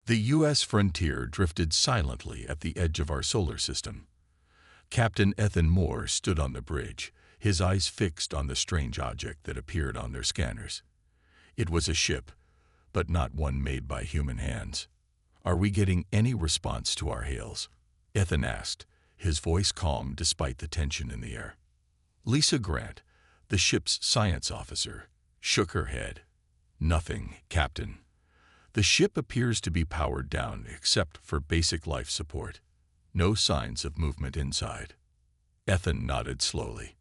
The U.S. frontier drifted silently at the edge of our solar system. Captain Ethan Moore stood on the bridge, his eyes fixed on the strange object that appeared on their scanners. It was a ship, but not one made by human hands. "Are we getting any response to our hails?" Ethan asked, his voice calm despite the tension in the air. Lisa Grant, the ship's science officer, shook her head. "Nothing, Captain. The ship appears to be powered down except for basic life support. No signs of movement inside." Ethan nodded slowly.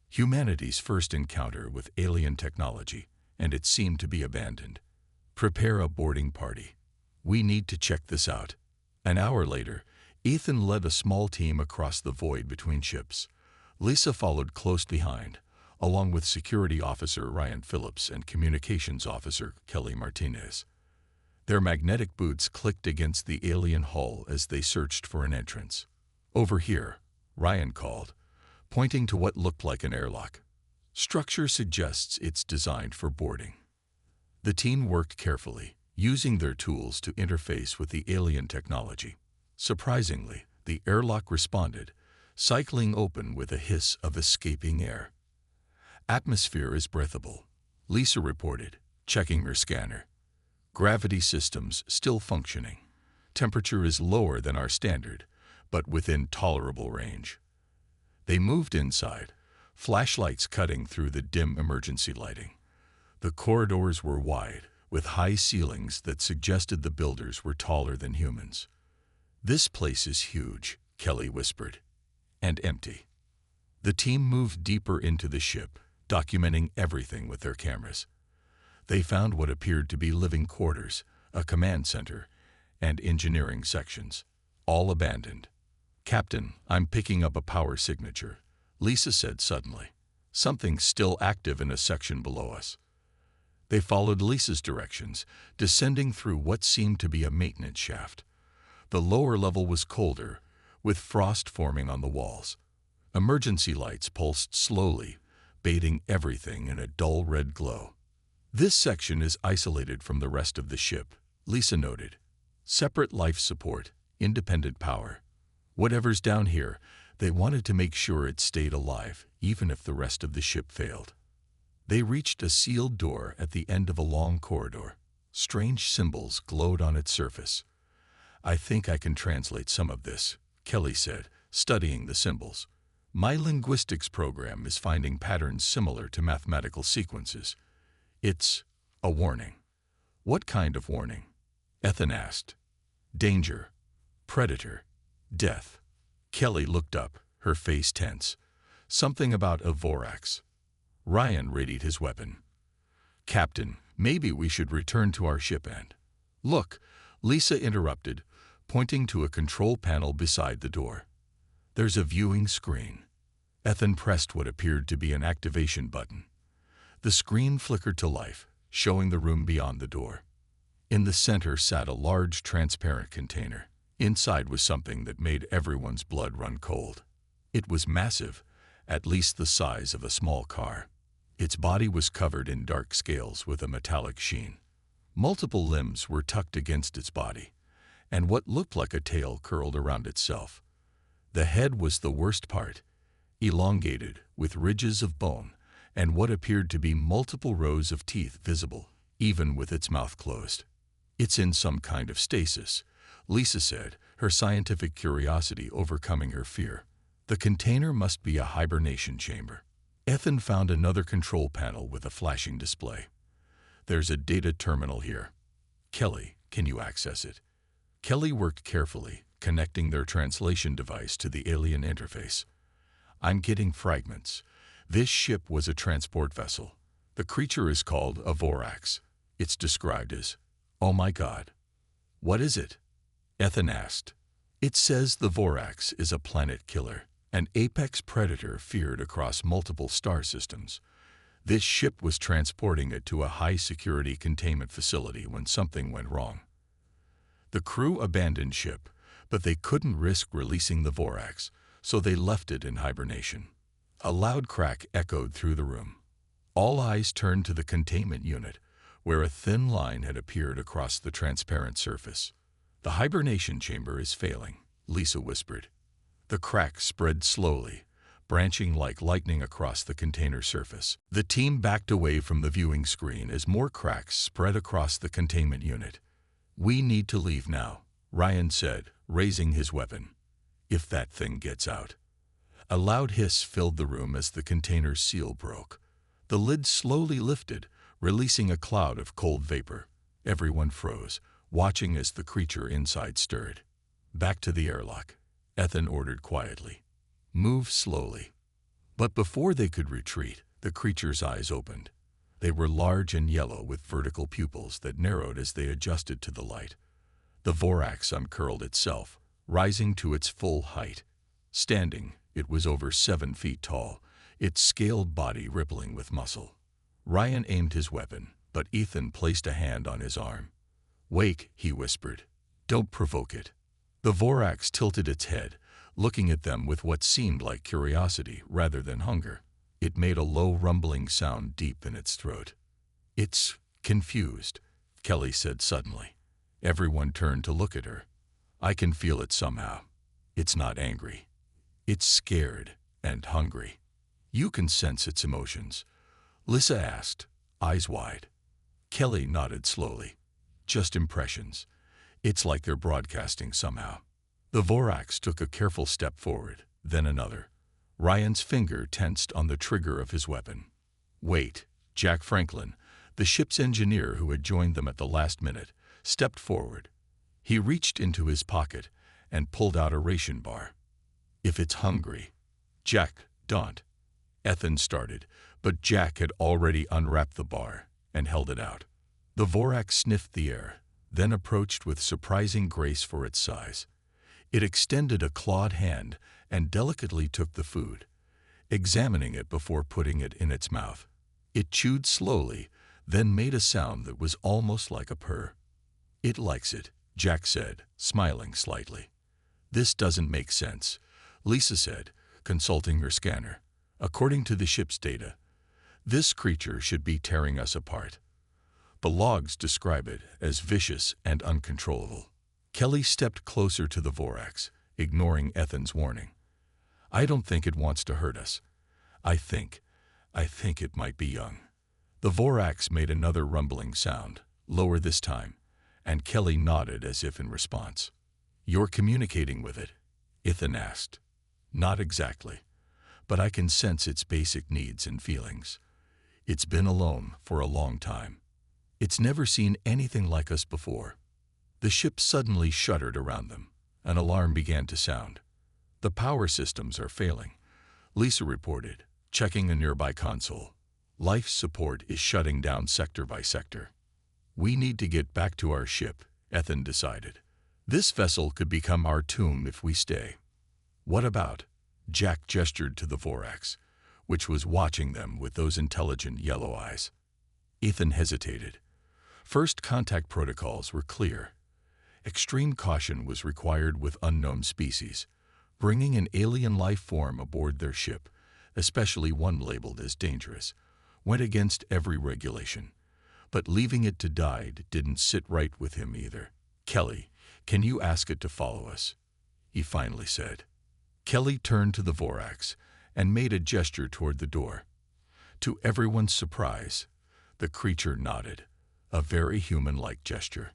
Humanity's first encounter with alien technology, and it seemed to be abandoned. "Prepare a boarding party. We need to check this out." An hour later, Ethan led a small team across the void between ships. Lisa followed close behind, along with Security Officer Ryan Phillips and Communications Officer Kelly Martinez. Their magnetic boots clicked against the alien hull as they searched for an entrance. "Over here," Ryan called, pointing to what looked like an airlock. "Structure suggests it's designed for boarding." The team worked carefully, using their tools to interface with the alien technology. Surprisingly, the airlock responded, cycling open with a hiss of escaping air. "Atmosphere is breathable," Lisa reported, checking her scanner. "Gravity systems still functioning. Temperature is lower than our standard, but within tolerable range." They moved inside, flashlights cutting through the dim emergency lighting. The corridors were wide, with high ceilings that suggested the builders were taller than humans. "This place is huge," Kelly whispered, "and empty." The team moved deeper into the ship, documenting everything with their cameras. They found what appeared to be living quarters, a command center, and engineering sections, all abandoned. "Captain, I'm picking up a power signature," Lisa said suddenly. "Something still active in a section below us." They followed Lisa's directions, descending through what seemed to be a maintenance shaft. The lower level was colder, with frost forming on the walls. Emergency lights pulsed slowly, bathing everything in a dull red glow. "This section is isolated from the rest of the ship," Lisa noted. "Separate life support, independent power. Whatever's down here, they wanted to make sure it stayed alive, even if the rest of the ship failed." They reached a sealed door at the end of a long corridor. Strange symbols glowed on its surface. "I think I can translate some of this," Kelly said, studying the symbols. "My linguistics program is finding patterns similar to mathematical sequences. It's a warning." "What kind of warning?" Ethan asked. "Danger, predator, death." Kelly looked up, her face tense. "Something about a Vorax." Ryan readied his weapon. "Captain, maybe we should return to our ship and—" "Look," Lisa interrupted, pointing to a control panel beside the door. "There's a viewing screen." Ethan pressed what appeared to be an activation button. The screen flickered to life, showing the room beyond the door. In the center sat a large transparent container. Inside was something that made everyone's blood run cold. It was massive, at least the size of a small car. Its body was covered in dark scales with a metallic sheen. Multiple limbs were tucked against its body, and what looked like a tail curled around itself. The head was the worst part, elongated, with ridges of bone, and what appeared to be multiple rows of teeth visible, even with its mouth closed. "It's in some kind of stasis," Lisa said, her scientific curiosity overcoming her fear. "The container must be a hibernation chamber." Ethan found another control panel with a flashing display. "There's a data terminal here. Kelly, can you access it?" Kelly worked carefully, connecting their translation device to the alien interface. "I'm getting fragments. This ship was a transport vessel. The creature is called a Vorax. It's described as, oh my God." "What is it?" Ethan asked. "It says the Vorax is a planet killer, an apex predator feared across multiple star systems. This ship was transporting it to a high-security containment facility when something went wrong. The crew abandoned ship, but they couldn't risk releasing the Vorax, so they left it in hibernation." A loud crack echoed through the room. All eyes turned to the containment unit, where a thin line had appeared across the transparent surface. The hibernation chamber is failing, Lisa whispered. The cracks spread slowly, branching like lightning across the container surface. The team backed away from the viewing screen as more cracks spread across the containment unit. We need to leave now, Ryan said, raising his weapon. If that thing gets out. A loud hiss filled the room as the container's seal broke. The lid slowly lifted, releasing a cloud of cold vapor. Everyone froze, watching as the creature inside stirred. Back to the airlock, Ethan ordered quietly. Move slowly. But before they could retreat, the creature's eyes opened. They were large and yellow with vertical pupils that narrowed as they adjusted to the light. The Vorax uncurled itself, rising to its full height. Standing, it was over 7 feet tall, its scaled body rippling with muscle. Ryan aimed his weapon, but Ethan placed a hand on his arm. Wait, he whispered. Don't provoke it. The Vorax tilted its head, looking at them with what seemed like curiosity rather than hunger. It made a low rumbling sound deep in its throat. It's confused, Kelly said suddenly. Everyone turned to look at her. I can feel it somehow. It's not angry. It's scared and hungry. You can sense its emotions. Lisa asked, eyes wide. Kelly nodded slowly. Just impressions. It's like they're broadcasting somehow. The Vorax took a careful step forward, then another. Ryan's finger tensed on the trigger of his weapon. Wait, Jack Franklin, the ship's engineer who had joined them at the last minute, stepped forward. He reached into his pocket and pulled out a ration bar. If it's hungry. Jack, don't. Ethan started, but Jack had already unwrapped the bar and held it out. The Vorax sniffed the air, then approached with surprising grace for its size. It extended a clawed hand and delicately took the food, examining it before putting it in its mouth. It chewed slowly, then made a sound that was almost like a purr. It likes it, Jack said, smiling slightly. This doesn't make sense, Lisa said, consulting her scanner. According to the ship's data, this creature should be tearing us apart. The logs describe it as vicious and uncontrollable. Kelly stepped closer to the Vorax, ignoring Ethan's warning. I don't think it wants to hurt us. I think it might be young. The Vorax made another rumbling sound, lower this time, and Kelly nodded as if in response. You're communicating with it? Ethan asked. Not exactly, but I can sense its basic needs and feelings. It's been alone for a long time. It's never seen anything like us before. The ship suddenly shuddered around them. An alarm began to sound. The power systems are failing, Lisa reported, checking a nearby console. Life support is shutting down sector by sector. We need to get back to our ship, Ethan decided. This vessel could become our tomb if we stay. What about? Jack gestured to the Vorax, which was watching them with those intelligent yellow eyes. Ethan hesitated. First contact protocols were clear. Extreme caution was required with unknown species. Bringing an alien life form aboard their ship, especially one labeled as dangerous, went against every regulation. But leaving it to die didn't sit right with him either. Kelly, can you ask it to follow us? He finally said. Kelly turned to the Vorax and made a gesture toward the door. To everyone's surprise, the creature nodded, a very human-like gesture.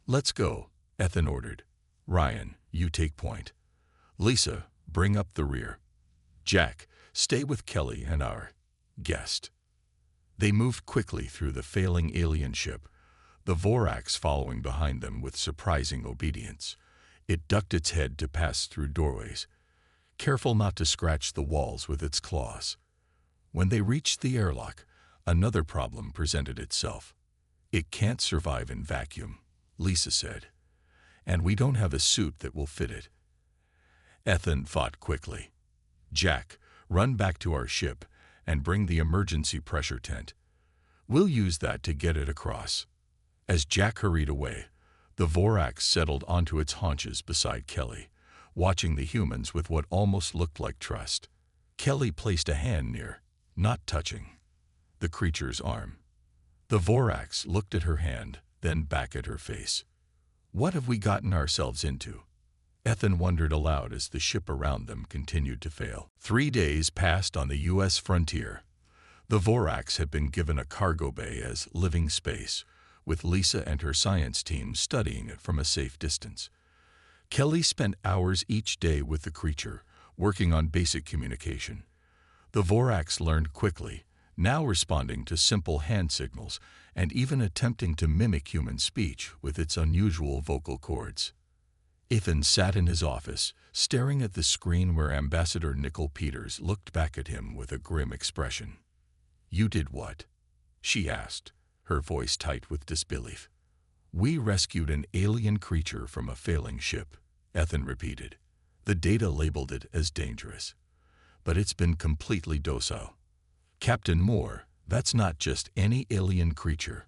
Let's go, Ethan ordered. Ryan, you take point. Lisa, bring up the rear. Jack, stay with Kelly and our guest. They moved quickly through the failing alien ship, the Vorax following behind them with surprising obedience. It ducked its head to pass through doorways, careful not to scratch the walls with its claws. When they reached the airlock, another problem presented itself. It can't survive in vacuum, Lisa said, and we don't have a suit that will fit it. Ethan thought quickly. Jack, run back to our ship and bring the emergency pressure tent. We'll use that to get it across. As Jack hurried away, the Vorax settled onto its haunches beside Kelly, watching the humans with what almost looked like trust. Kelly placed a hand near, not touching, the creature's arm. The Vorax looked at her hand, then back at her face. What have we gotten ourselves into? Ethan wondered aloud as the ship around them continued to fail. 3 days passed on the U.S. frontier. The Vorax had been given a cargo bay as living space, with Lisa and her science team studying it from a safe distance. Kelly spent hours each day with the creature, working on basic communication. The Vorax learned quickly, now responding to simple hand signals and even attempting to mimic human speech with its unusual vocal cords. Ethan sat in his office, staring at the screen where Ambassador Nicole Peters looked back at him with a grim expression. "You did what?" she asked, her voice tight with disbelief. "We rescued an alien creature from a failing ship," Ethan repeated. "The data labeled it as dangerous. But it's been completely docile. Captain Moore, that's not just any alien creature.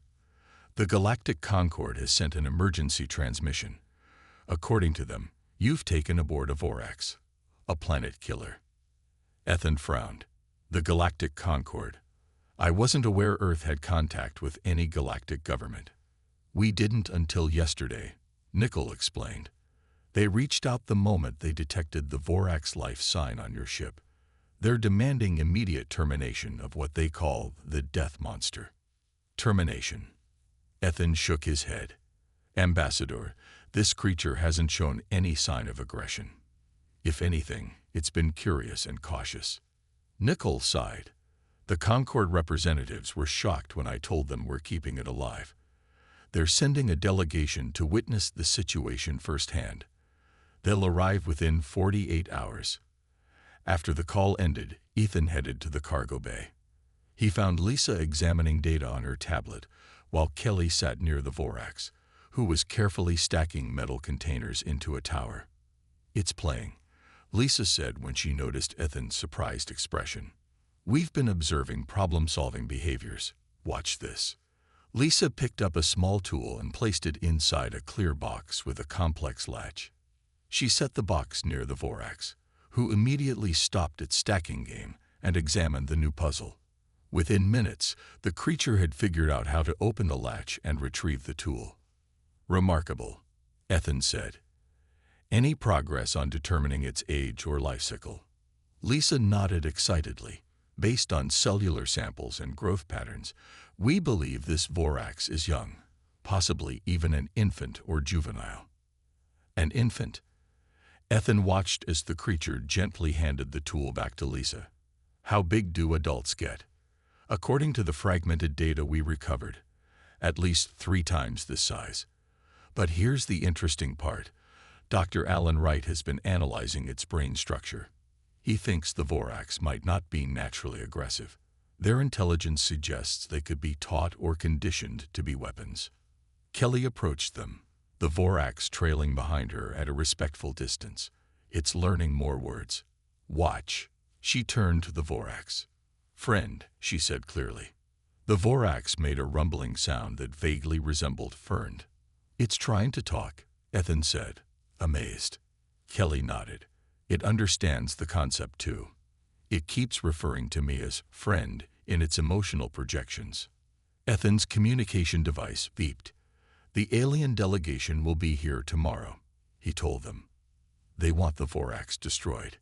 The Galactic Concord has sent an emergency transmission. According to them, you've taken aboard a Vorax, a planet killer." Ethan frowned. The Galactic Concord. I wasn't aware Earth had contact with any galactic government. "We didn't until yesterday," Nicole explained. "They reached out the moment they detected the Vorax life sign on your ship. They're demanding immediate termination of what they call the Death Monster." Termination. Ethan shook his head. "Ambassador, this creature hasn't shown any sign of aggression. If anything, it's been curious and cautious." Nicole sighed. "The Concord representatives were shocked when I told them we're keeping it alive. They're sending a delegation to witness the situation firsthand. They'll arrive within 48 hours. After the call ended, Ethan headed to the cargo bay. He found Lisa examining data on her tablet, while Kelly sat near the Vorax, who was carefully stacking metal containers into a tower. "It's playing," Lisa said when she noticed Ethan's surprised expression. "We've been observing problem-solving behaviors. Watch this." Lisa picked up a small tool and placed it inside a clear box with a complex latch. She set the box near the Vorax, who immediately stopped its stacking game and examined the new puzzle. Within minutes, the creature had figured out how to open the latch and retrieve the tool. "Remarkable," Ethan said. "Any progress on determining its age or life cycle?" Lisa nodded excitedly. "Based on cellular samples and growth patterns, we believe this Vorax is young, possibly even an infant or juvenile." "An infant?" Ethan watched as the creature gently handed the tool back to Lisa. "How big do adults get?" "According to the fragmented data we recovered, at least 3 times this size. But here's the interesting part. Dr. Alan Wright has been analyzing its brain structure. He thinks the Vorax might not be naturally aggressive. Their intelligence suggests they could be taught or conditioned to be weapons." Kelly approached them, the Vorax trailing behind her at a respectful distance. "It's learning more words. Watch." She turned to the Vorax. "Friend," she said clearly. The Vorax made a rumbling sound that vaguely resembled "friend." "It's trying to talk," Ethan said, amazed. Kelly nodded. "It understands the concept too. It keeps referring to me as friend in its emotional projections." Ethan's communication device beeped. "The alien delegation will be here tomorrow," he told them. "They want the Vorax destroyed."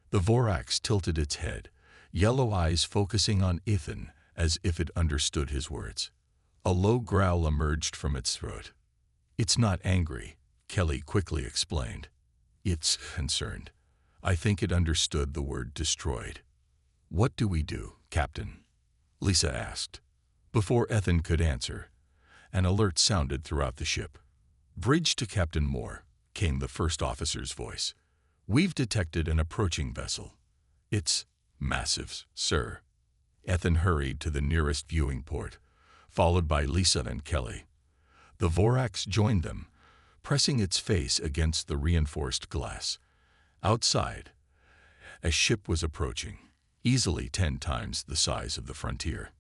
The Vorax tilted its head, yellow eyes focusing on Ethan as if it understood his words. A low growl emerged from its throat. "It's not angry," Kelly quickly explained. "It's concerned. I think it understood the word destroyed." "What do we do, Captain?" Lisa asked. Before Ethan could answer, an alert sounded throughout the ship. "Bridge to Captain Moore," came the first officer's voice. "We've detected an approaching vessel. It's massive, sir." Ethan hurried to the nearest viewing port, followed by Lisa and Kelly. The Vorax joined them, pressing its face against the reinforced glass. Outside, a ship was approaching, easily 10 times the size of the Frontier.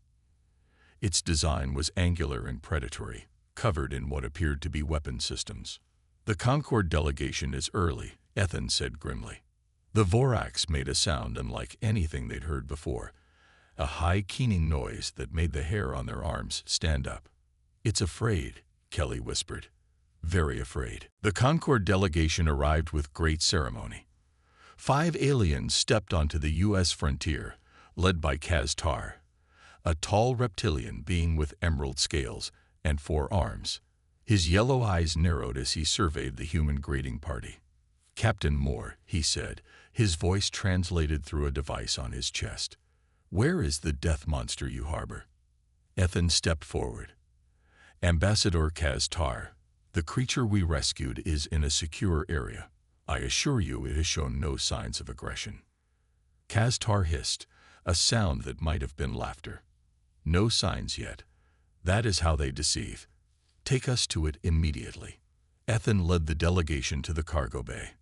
Its design was angular and predatory, covered in what appeared to be weapon systems. "The Concord delegation is early," Ethan said grimly. The Vorax made a sound unlike anything they'd heard before, a high keening noise that made the hair on their arms stand up. "It's afraid," Kelly whispered. very afraid. The Concorde delegation arrived with great ceremony. 5 aliens stepped onto the U.S. frontier, led by Kaz-Tar, a tall reptilian being with emerald scales and 4 arms. His yellow eyes narrowed as he surveyed the human greeting party. "Captain Moore," he said, his voice translated through a device on his chest. "Where is the death monster you harbor?" Ethan stepped forward. "Ambassador Kaz-Tar, the creature we rescued is in a secure area. I assure you it has shown no signs of aggression." Kaz-Tar hissed, a sound that might have been laughter. "No signs yet. That is how they deceive. Take us to it immediately." Ethan led the delegation to the cargo bay.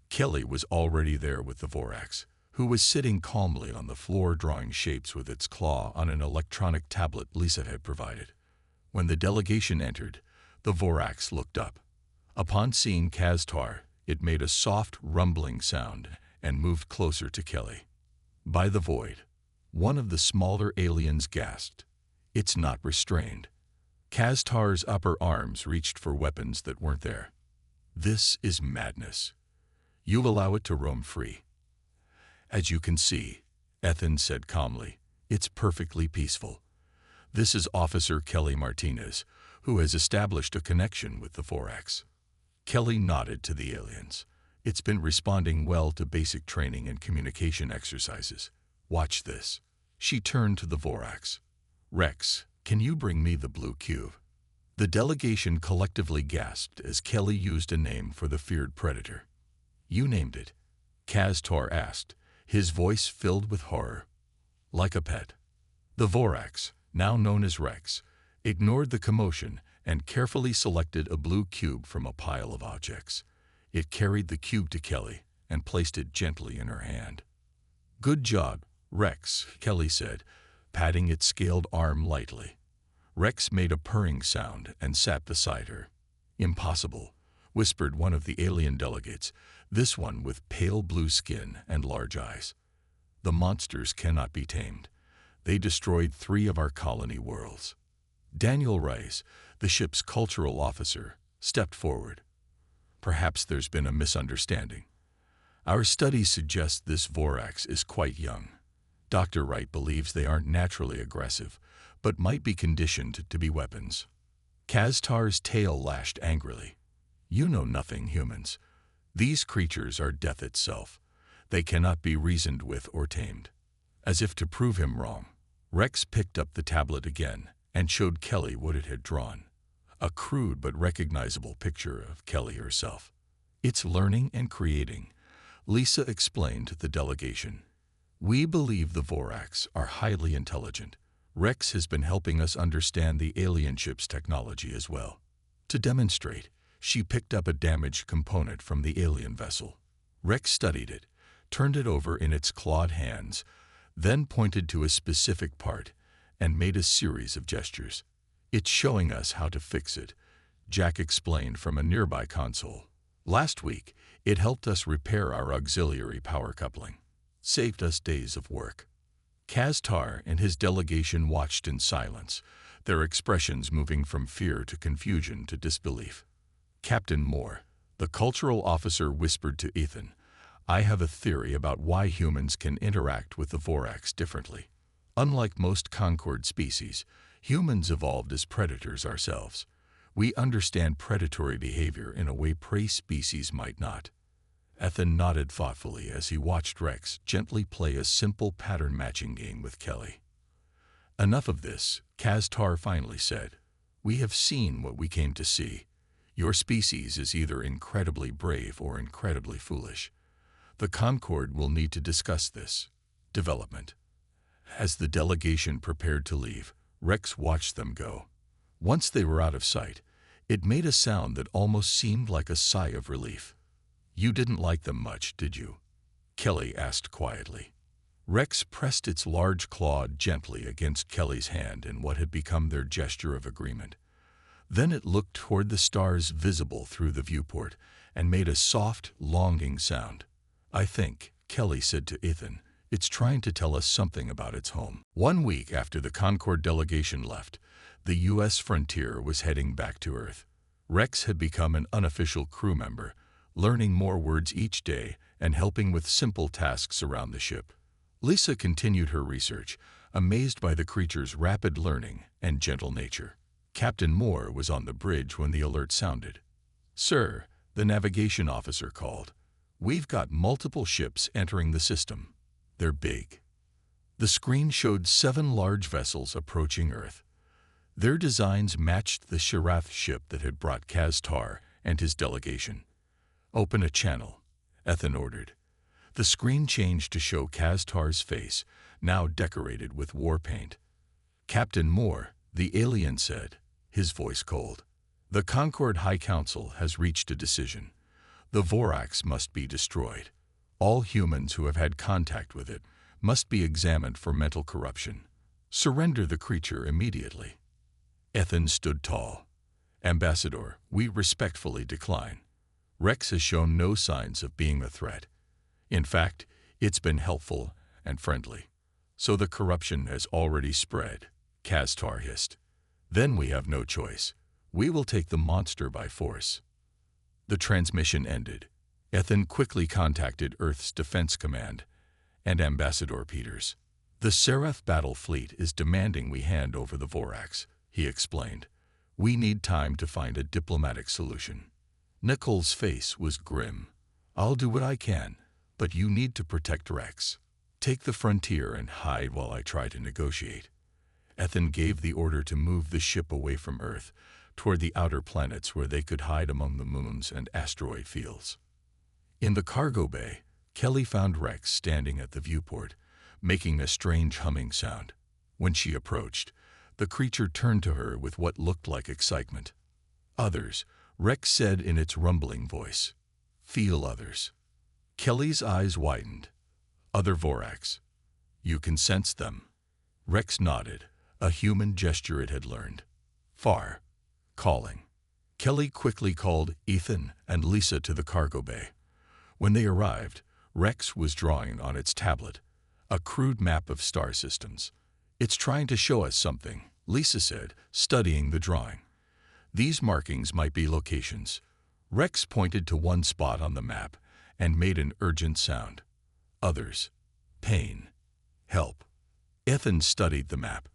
Kelly was already there with the Vorax, who was sitting calmly on the floor drawing shapes with its claw on an electronic tablet Lisa had provided. When the delegation entered, the Vorax looked up. Upon seeing Kaz-Tar, it made a soft, rumbling sound and moved closer to Kelly. "By the void," one of the smaller aliens gasped. "It's not restrained." Kaz-Tar's upper arms reached for weapons that weren't there. "This is madness. You allow it to roam free." "As you can see," Ethan said calmly, "it's perfectly peaceful. This is Officer Kelly Martinez, who has established a connection with the Vorax." Kelly nodded to the aliens. "It's been responding well to basic training and communication exercises. Watch this." She turned to the Vorax. "Rex, can you bring me the blue cube?" The delegation collectively gasped as Kelly used a name for the feared predator. "You named it?" Kaz-Tar asked, his voice filled with horror. "Like a pet." The Vorax, now known as Rex, ignored the commotion and carefully selected a blue cube from a pile of objects. It carried the cube to Kelly and placed it gently in her hand. "Good job, Rex," Kelly said, patting its scaled arm lightly. Rex made a purring sound and sat beside her. "Impossible," whispered one of the alien delegates, this one with pale blue skin and large eyes. "The monsters cannot be tamed. They destroyed 3 of our colony worlds." Daniel Rice, the ship's cultural officer, stepped forward. "Perhaps there's been a misunderstanding. Our studies suggest this Vorax is quite young. Dr. Wright believes they aren't naturally aggressive, but might be conditioned to be weapons." Kaz-Tar's tail lashed angrily. "You know nothing, humans. These creatures are death itself. They cannot be reasoned with or tamed." As if to prove him wrong, Rex picked up the tablet again and showed Kelly what it had drawn. A crude but recognizable picture of Kelly herself. "It's learning and creating," Lisa explained to the delegation. "We believe the Vorax are highly intelligent. Rex has been helping us understand the alien ship's technology as well." To demonstrate, she picked up a damaged component from the alien vessel. Rex studied it, turned it over in its clawed hands, then pointed to a specific part and made a series of gestures. "It's showing us how to fix it," Jack explained from a nearby console. "Last week, it helped us repair our auxiliary power coupling. Saved us days of work." Kaz-Tar and his delegation watched in silence, their expressions moving from fear to confusion to disbelief. "Captain Moore," the cultural officer whispered to Ethan, "I have a theory about why humans can interact with the Vorax differently. Unlike most Concorde species, humans evolved as predators ourselves. We understand predatory behavior in a way prey species might not." Ethan nodded thoughtfully as he watched Rex gently play a simple pattern-matching game with Kelly. "Enough of this," Kaz-Tar finally said. "We have seen what we came to see. Your species is either incredibly brave or incredibly foolish. The Concorde will need to discuss this development." As the delegation prepared to leave, Rex watched them go. Once they were out of sight, it made a sound that almost seemed like a sigh of relief. "You didn't like them much, did you?" Kelly asked quietly. Rex pressed its large claw gently against Kelly's hand in what had become their gesture of agreement. Then it looked toward the stars visible through the viewport and made a soft, longing sound. "I think," Kelly said to Ethan, "it's trying to tell us something about its home." 1 week after the Concorde delegation left, the U.S. frontier was heading back to Earth. Rex had become an unofficial crew member, learning more words each day and helping with simple tasks around the ship. Lisa continued her research, amazed by the creature's rapid learning and gentle nature. Captain Moore was on the bridge when the alert sounded. "Sir," the navigation officer called, "we've got multiple ships entering the system. They're big." The screen showed 7 large vessels approaching Earth. Their designs matched the Sharath ship that had brought Kaz-Tar and his delegation. "Open a channel," Ethan ordered. The screen changed to show Kaz-Tar's face, now decorated with war paint. "Captain Moore," the alien said, his voice cold. "The Concord High Council has reached a decision. The Vorax must be destroyed. All humans who have had contact with it must be examined for mental corruption. Surrender the creature immediately." Ethan stood tall. "Ambassador, we respectfully decline. Rex has shown no signs of being a threat. In fact, it's been helpful and friendly. So the corruption has already spread," Kaz-Tar hissed. "Then we have no choice. We will take the monster by force." The transmission ended. Ethan quickly contacted Earth's Defense Command and Ambassador Peters. "The Seraph battle fleet is demanding we hand over the Vorax," he explained. "We need time to find a diplomatic solution." Nichols' face was grim. "I'll do what I can, but you need to protect Rex. Take the frontier and hide while I try to negotiate." Ethan gave the order to move the ship away from Earth, toward the outer planets where they could hide among the moons and asteroid fields. In the cargo bay, Kelly found Rex standing at the viewport, making a strange humming sound. When she approached, the creature turned to her with what looked like excitement. "Others," Rex said in its rumbling voice. "Feel others." Kelly's eyes widened. "Other Vorax. You can sense them." Rex nodded, a human gesture it had learned. "Far. Calling." Kelly quickly called Ethan and Lisa to the cargo bay. When they arrived, Rex was drawing on its tablet, a crude map of star systems. "It's trying to show us something," Lisa said, studying the drawing. "These markings might be locations." Rex pointed to one spot on the map and made an urgent sound. "Others. Pain. Help." Ethan studied the map.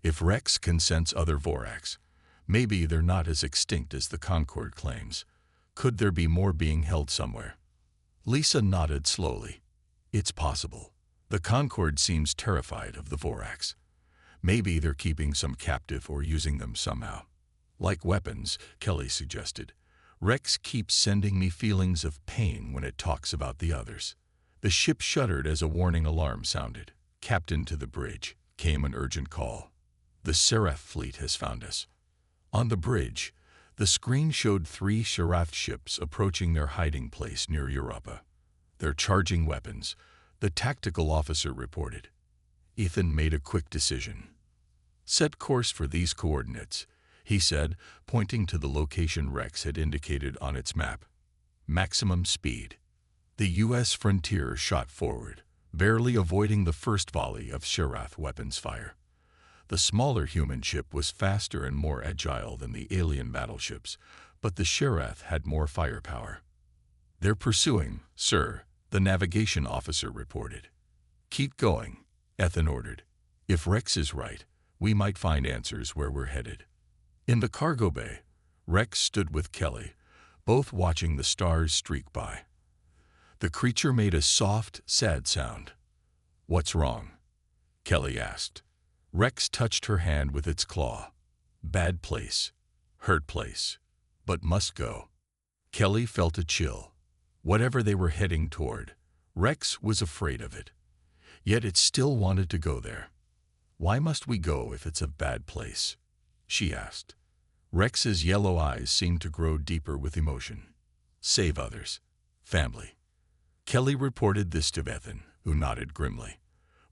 If Rex can sense other Vorax, maybe they're not as extinct as the Concord claims. Could there be more being held somewhere? Lisa nodded slowly. "It's possible. The Concord seems terrified of the Vorax. Maybe they're keeping some captive or using them somehow. Like weapons," Kelly suggested. "Rex keeps sending me feelings of pain when it talks about the others." The ship shuddered as a warning alarm sounded. "Captain to the bridge," came an urgent call. "The Seraph fleet has found us." On the bridge, the screen showed 3 Sharath ships approaching their hiding place near Europa. "They're charging weapons," the tactical officer reported. Ethan made a quick decision. "Set course for these coordinates," he said, pointing to the location Rex had indicated on its map. "Maximum speed." The U.S. frontier shot forward, barely avoiding the first volley of Sharath weapons fire. The smaller human ship was faster and more agile than the alien battleships, but the Sharath had more firepower. "They're pursuing, sir," the navigation officer reported. "Keep going," Ethan ordered. "If Rex is right, we might find answers where we're headed." In the cargo bay, Rex stood with Kelly, both watching the stars streak by. The creature made a soft, sad sound. "What's wrong?" Kelly asked. Rex touched her hand with its claw. "Bad place. Hurt place. But must go." Kelly felt a chill. Whatever they were heading toward, Rex was afraid of it. Yet it still wanted to go there. "Why must we go if it's a bad place?" she asked. Rex's yellow eyes seemed to grow deeper with emotion. "Save others. Family." Kelly reported this to Ethan, who nodded grimly.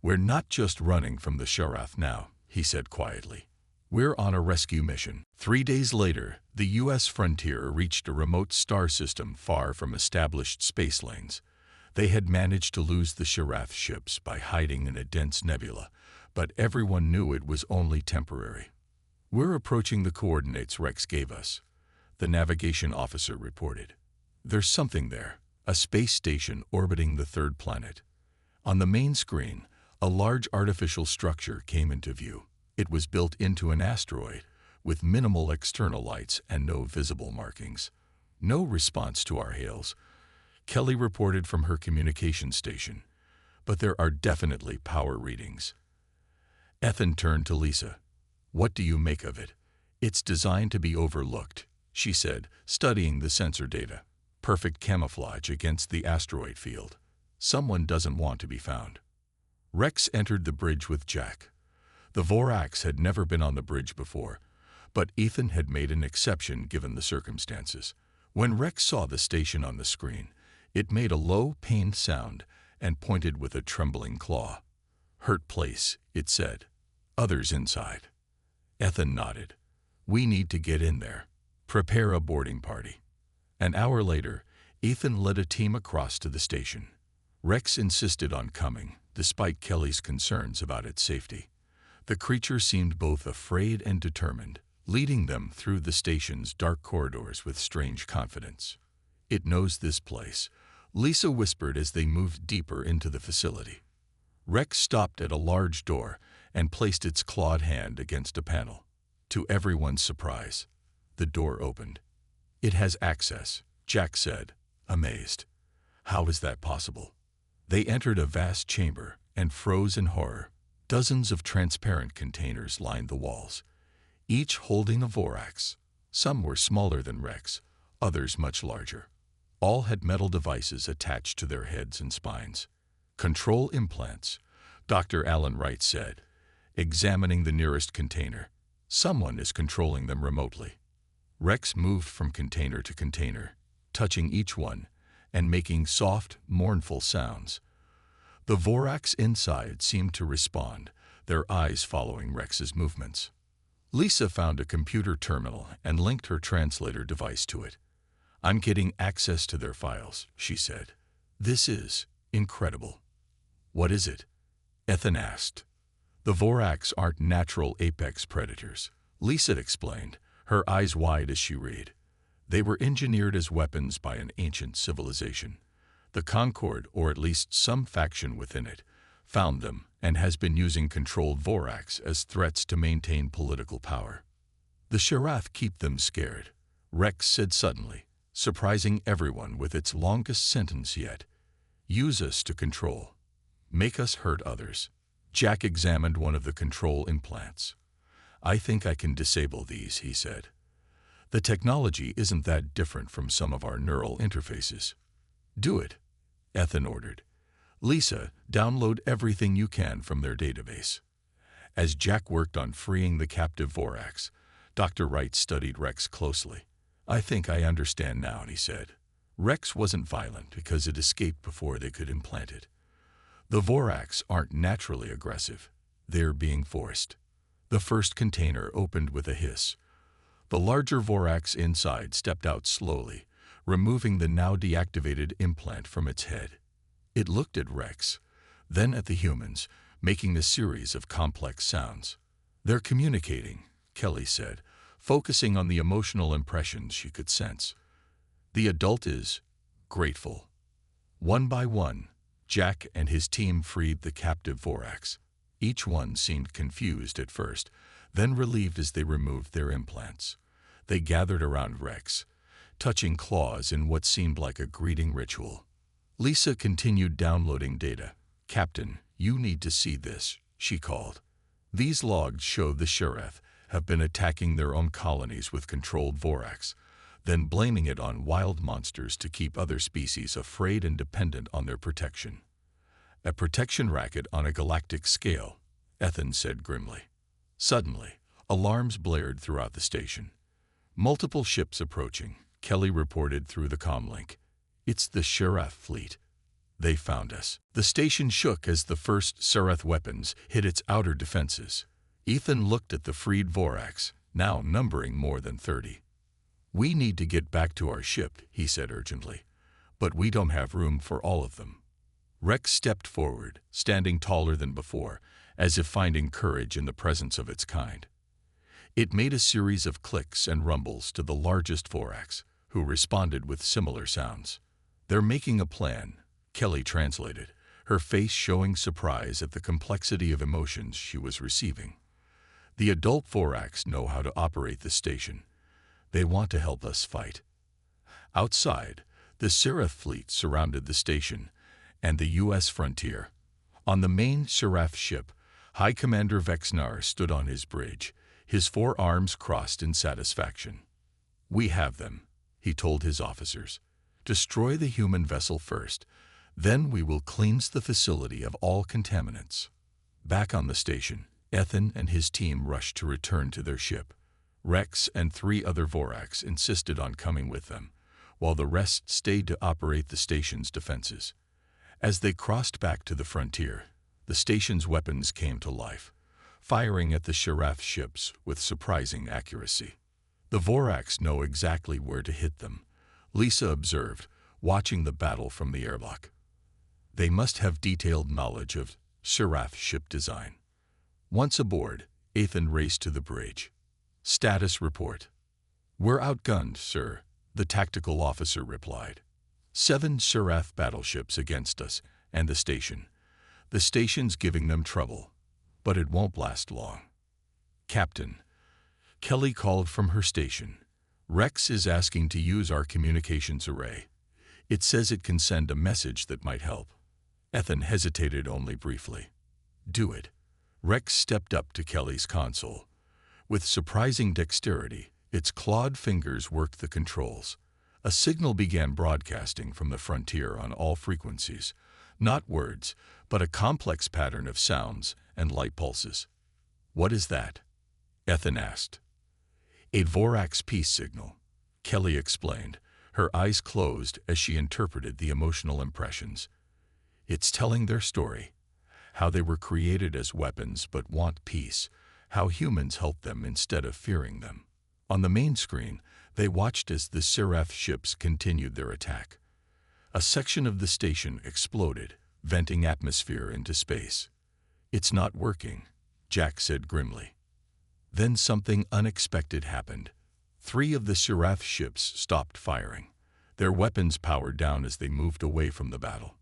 "We're not just running from the Sharath now," he said quietly. "We're on a rescue mission." 3 days later, the U.S. frontier reached a remote star system far from established space lanes. They had managed to lose the Sharath ships by hiding in a dense nebula, but everyone knew it was only temporary. "We're approaching the coordinates Rex gave us. the navigation officer reported. "There's something there, a space station orbiting the third planet." On the main screen, a large artificial structure came into view. It was built into an asteroid, with minimal external lights and no visible markings. "No response to our hails," Kelly reported from her communication station, "but there are definitely power readings." Ethan turned to Lisa. "What do you make of it?" "It's designed to be overlooked," she said, studying the sensor data. "Perfect camouflage against the asteroid field. Someone doesn't want to be found." Rex entered the bridge with Jack. The Vorax had never been on the bridge before, but Ethan had made an exception given the circumstances. When Rex saw the station on the screen, it made a low, pained sound and pointed with a trembling claw. "Hurt place," it said. "Others inside." Ethan nodded. "We need to get in there. Prepare a boarding party." An hour later, Ethan led a team across to the station. Rex insisted on coming, despite Kelly's concerns about its safety. The creature seemed both afraid and determined, leading them through the station's dark corridors with strange confidence. "It knows this place," Lisa whispered as they moved deeper into the facility. Rex stopped at a large door and placed its clawed hand against a panel. To everyone's surprise, the door opened. "It has access," Jack said, amazed. "How is that possible?" They entered a vast chamber and froze in horror. Dozens of transparent containers lined the walls, each holding a Vorax. Some were smaller than Rex, others much larger. All had metal devices attached to their heads and spines. "Control implants," Dr. Alan Wright said, examining the nearest container. "Someone is controlling them remotely." Rex moved from container to container, touching each one and making soft, mournful sounds. The Vorax inside seemed to respond, their eyes following Rex's movements. Lisa found a computer terminal and linked her translator device to it. "I'm getting access to their files," she said. "This is incredible." "What is it?" Ethan asked. "The Vorax aren't natural apex predators," Lisa explained, her eyes wide as she read. "They were engineered as weapons by an ancient civilization. The Concord, or at least some faction within it, found them and has been using controlled Vorax as threats to maintain political power. The Sharath keep them scared," Rex said suddenly, surprising everyone with its longest sentence yet. "Use us to control. Make us hurt others." Jack examined one of the control implants. "I think I can disable these," he said. "The technology isn't that different from some of our neural interfaces." "Do it," Ethan ordered. "Lisa, download everything you can from their database." As Jack worked on freeing the captive Vorax, Dr. Wright studied Rex closely. "I think I understand now," he said. "Rex wasn't violent because it escaped before they could implant it. The Vorax aren't naturally aggressive. They're being forced." The first container opened with a hiss. The larger Vorax inside stepped out slowly, removing the now deactivated implant from its head. It looked at Rex, then at the humans, making a series of complex sounds. "They're communicating," Kelly said, focusing on the emotional impressions she could sense. "The adult is grateful." One by one, Jack and his team freed the captive Vorax. Each one seemed confused at first, then relieved as they removed their implants. They gathered around Rex, touching claws in what seemed like a greeting ritual. Lisa continued downloading data. "Captain, you need to see this," she called. "These logs show the Sharath have been attacking their own colonies with controlled Vorax, then blaming it on wild monsters to keep other species afraid and dependent on their protection. A protection racket on a galactic scale," Ethan said grimly. Suddenly, alarms blared throughout the station. "Multiple ships approaching," Kelly reported through the comlink. "It's the Sharath fleet. They found us." The station shook as the first Sharath weapons hit its outer defenses. Ethan looked at the freed Vorax, now numbering more than 30. "We need to get back to our ship," he said urgently. "But we don't have room for all of them." Rex stepped forward, standing taller than before, as if finding courage in the presence of its kind. It made a series of clicks and rumbles to the largest Vorax, who responded with similar sounds. "They're making a plan," Kelly translated, her face showing surprise at the complexity of emotions she was receiving. "The adult Vorax know how to operate the station. They want to help us fight." Outside, the Seraph fleet surrounded the station and the U.S. frontier. On the main Seraph ship, High Commander Vexnar stood on his bridge, his 4 arms crossed in satisfaction. "We have them," he told his officers. "Destroy the human vessel first, then we will cleanse the facility of all contaminants." Back on the station, Ethan and his team rushed to return to their ship. Rex and 3 other Vorax insisted on coming with them, while the rest stayed to operate the station's defenses. As they crossed back to the frontier, the station's weapons came to life, firing at the Seraph ships with surprising accuracy. "The Vorax know exactly where to hit them," Lisa observed, watching the battle from the airlock. "They must have detailed knowledge of Seraph ship design." Once aboard, Ethan raced to the bridge. "Status report." "We're outgunned, sir," the tactical officer replied. 7 Seraph battleships against us and the station. The station's giving them trouble, but it won't last long." "Captain," Kelly called from her station, "Rex is asking to use our communications array. It says it can send a message that might help." Ethan hesitated only briefly. "Do it." Rex stepped up to Kelly's console. With surprising dexterity, its clawed fingers worked the controls. A signal began broadcasting from the frontier on all frequencies, not words, but a complex pattern of sounds and light pulses. "What is that?" Ethan asked. "A Vorax peace signal," Kelly explained, her eyes closed as she interpreted the emotional impressions. "It's telling their story, how they were created as weapons but want peace, how humans help them instead of fearing them." On the main screen, they watched as the Seraph ships continued their attack. A section of the station exploded, venting atmosphere into space. "It's not working," Jack said grimly. Then something unexpected happened. 3 of the Seraph ships stopped firing, their weapons powered down as they moved away from the battle.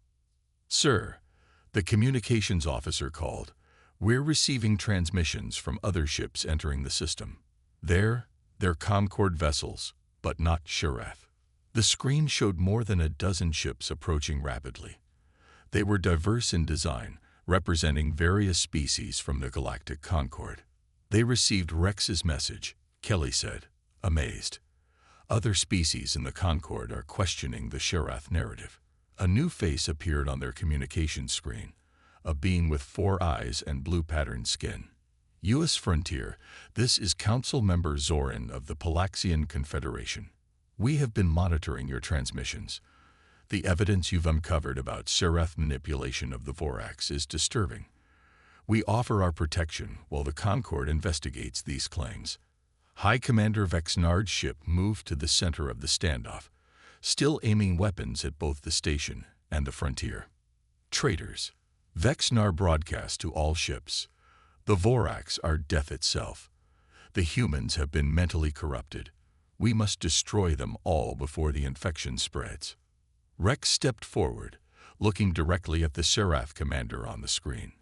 "Sir," the communications officer called, "we're receiving transmissions from other ships entering the system. They're Concord vessels, but not Seraph." The screen showed more than a dozen ships approaching rapidly. They were diverse in design, representing various species from the Galactic Concord. "They received Rex's message," Kelly said, amazed. "Other species in the Concord are questioning the Seraph narrative." A new face appeared on their communications screen, a being with 4 eyes and blue-patterned skin. "U.S. Frontier, this is Council Member Zorin of the Palaxian Confederation. We have been monitoring your transmissions. The evidence you've uncovered about Seraph manipulation of the Vorax is disturbing. We offer our protection while the Concord investigates these claims." High Commander Vexnard's ship moved to the center of the standoff, still aiming weapons at both the station and the frontier. "Traitors," Vexnar broadcast to all ships. "The Vorax are death itself. The humans have been mentally corrupted. We must destroy them all before the infection spreads." Rex stepped forward, looking directly at the Seraph commander on the screen.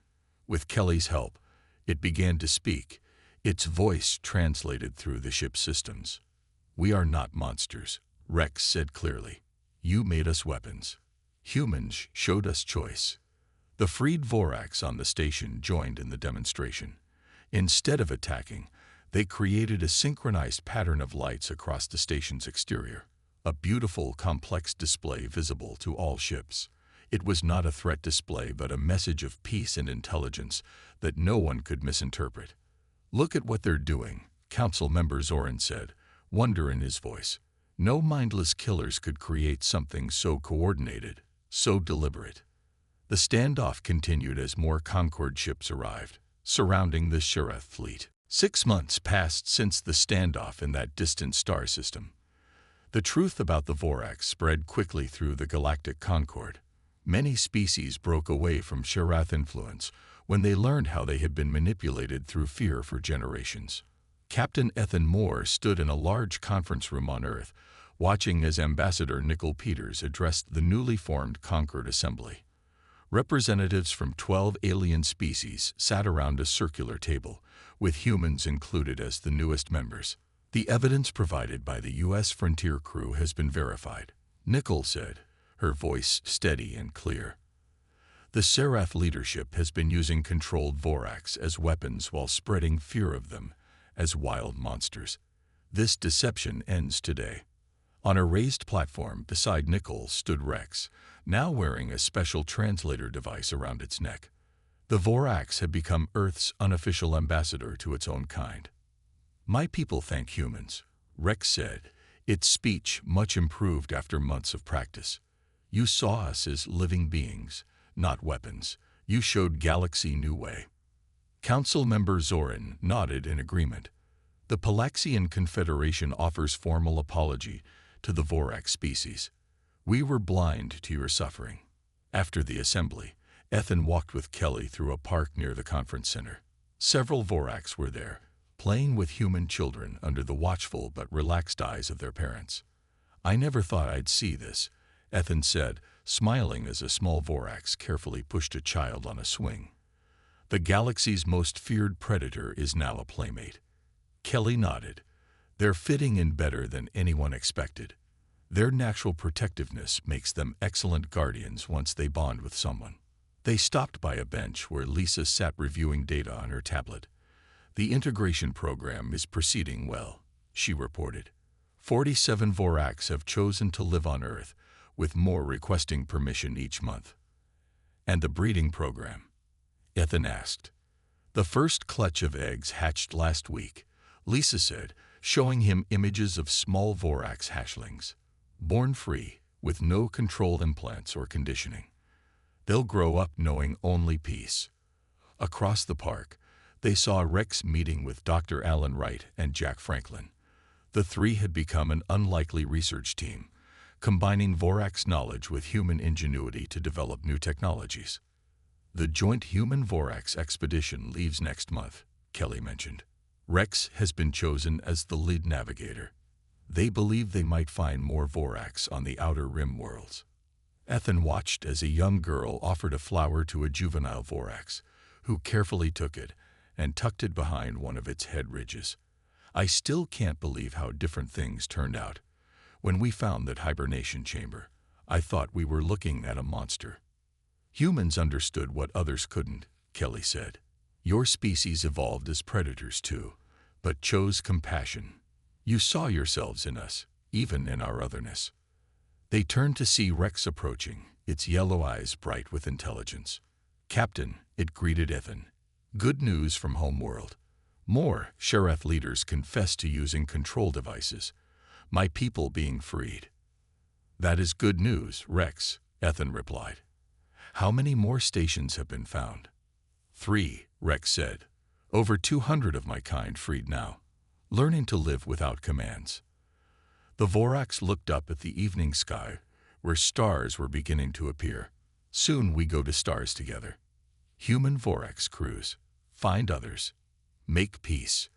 With Kelly's help, it began to speak, its voice translated through the ship's systems. "We are not monsters," Rex said clearly. "You made us weapons. Humans showed us choice." The freed Vorax on the station joined in the demonstration. Instead of attacking, they created a synchronized pattern of lights across the station's exterior, a beautiful, complex display visible to all ships. It was not a threat display but a message of peace and intelligence that no one could misinterpret. "Look at what they're doing," Council Member Zorin said, wonder in his voice. "No mindless killers could create something so coordinated, so deliberate." The standoff continued as more Concord ships arrived, surrounding the Seraph fleet. 6 months passed since the standoff in that distant star system. The truth about the Vorax spread quickly through the Galactic Concord. Many species broke away from Seraph influence when they learned how they had been manipulated through fear for generations. Captain Ethan Moore stood in a large conference room on Earth, watching as Ambassador Nicol Peters addressed the newly formed Concord Assembly. Representatives from 12 alien species sat around a circular table, with humans included as the newest members. The evidence provided by the U.S. Frontier crew has been verified, Nicol said, her voice steady and clear. The Seraph leadership has been using controlled Vorax as weapons while spreading fear of them as wild monsters. This deception ends today. On a raised platform beside Nicol stood Rex, now wearing a special translator device around its neck. The Vorax had become Earth's unofficial ambassador to its own kind. "My people thank humans," Rex said, its speech much improved after months of practice. "You saw us as living beings, not weapons. You showed Galaxy new way." Council member Zorin nodded in agreement. The Palaxian Confederation offers formal apology to the Vorax species. "We were blind to your suffering." After the assembly, Ethan walked with Kelly through a park near the conference center. Several Vorax were there, playing with human children under the watchful but relaxed eyes of their parents. "I never thought I'd see this," Ethan said, smiling as a small Vorax carefully pushed a child on a swing. "The galaxy's most feared predator is now a playmate." Kelly nodded. "They're fitting in better than anyone expected. Their natural protectiveness makes them excellent guardians once they bond with someone." They stopped by a bench where Lisa sat reviewing data on her tablet. "The integration program is proceeding well," she reported. 47 Vorax have chosen to live on Earth, with more requesting permission each month. "And the breeding program?" Ethan asked. "The first clutch of eggs hatched last week," Lisa said, showing him images of small Vorax hatchlings. "Born free, with no control implants or conditioning. They'll grow up knowing only peace." Across the park, they saw Rex meeting with Dr. Alan Wright and Jack Franklin. The three had become an unlikely research team, combining Vorax knowledge with human ingenuity to develop new technologies. "The joint human-Vorax expedition leaves next month," Kelly mentioned. "Rex has been chosen as the lead navigator. They believe they might find more Vorax on the outer rim worlds." Ethan watched as a young girl offered a flower to a juvenile Vorax, who carefully took it and tucked it behind one of its head ridges. "I still can't believe how different things turned out. When we found that hibernation chamber, I thought we were looking at a monster." "Humans understood what others couldn't," Kelly said. "Your species evolved as predators too, but chose compassion. You saw yourselves in us, even in our otherness." They turned to see Rex approaching, its yellow eyes bright with intelligence. "Captain," it greeted Ethan. "Good news from Homeworld. More Sheriff leaders confessed to using control devices. My people being freed." "That is good news, Rex," Ethan replied. "How many more stations have been found?" 3, Rex said. "Over 200 of my kind freed now, learning to live without commands." The Vorax looked up at the evening sky, where stars were beginning to appear. "Soon we go to stars together. Human Vorax crews. Find others. Make peace."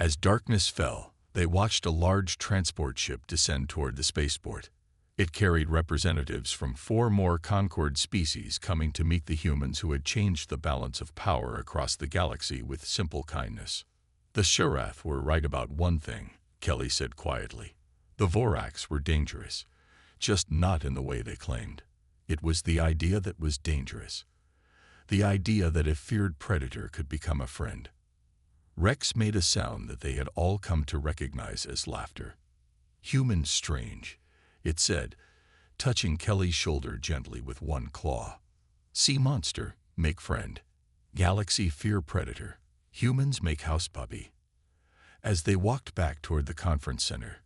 As darkness fell, they watched a large transport ship descend toward the spaceport. It carried representatives from 4 more Concord species coming to meet the humans who had changed the balance of power across the galaxy with simple kindness. "The Sheriff were right about one thing," Kelly said quietly. "The Vorax were dangerous, just not in the way they claimed. It was the idea that was dangerous. The idea that a feared predator could become a friend." Rex made a sound that they had all come to recognize as laughter. "Humans strange," it said, touching Kelly's shoulder gently with one claw. "Sea monster, make friend. Galaxy fear predator. Humans make house puppy." As they walked back toward the conference center,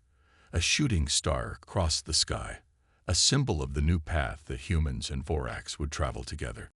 a shooting star crossed the sky, a symbol of the new path that humans and Vorax would travel together.